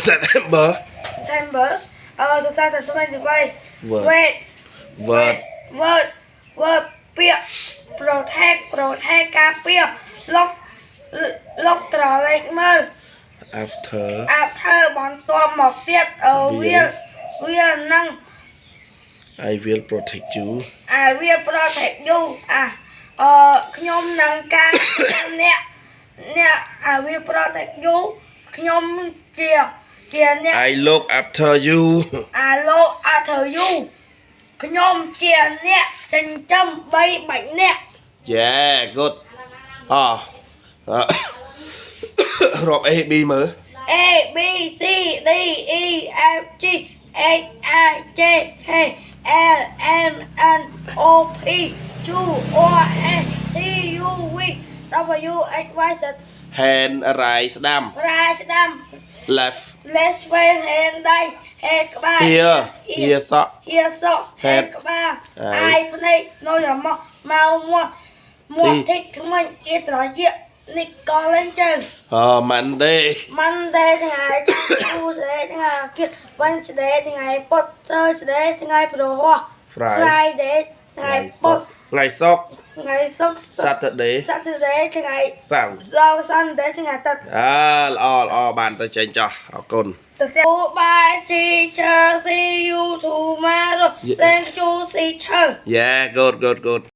September. September. Số sao thật tụi mình thì vậy. Word. Wait. Word. Word. Pia. Protect. Cá pia. Lock trở lại mơ. After bọn tôi một tiết ở will năng. I will protect you. I will protect you. Nhóm năng ca nè. I will protect you. Nhóm kìa nè. I look after you. I look after you. Nhóm kìa nè. Chân châm bay bánh nè. Yeah, good. Rob A B mở. A B C D E F G H I J K L M N O P Q R S T U V W X Y Z. Hand right ស្ដាំ Right ស្ដាំ left Left way hand ដៃ head ក្បាល here សក់ Here សក់ head ក្បាល eye ភ្នែក nose ច្រមុះ mouth មាត់ តិចថ្មិញ ear ត្រជាក់ នេះកលេងជើង Monday ថ្ងៃTuesday ថ្ងៃអាទិត្យ Wednesday ថ្ងៃពុធ Thursday ថ្ងៃព្រហស្បតិ៍ Friday ថ្ងៃពុធ ថ្ងៃសុក្រ Saturday ថ្ងៃសៅរ៍ Sunday ថ្ងៃអាទិត្យ ល្អបានទៅចេញចោះអរគុណ Bye teacher, see you tomorrow. Thank you teacher. Yeah, good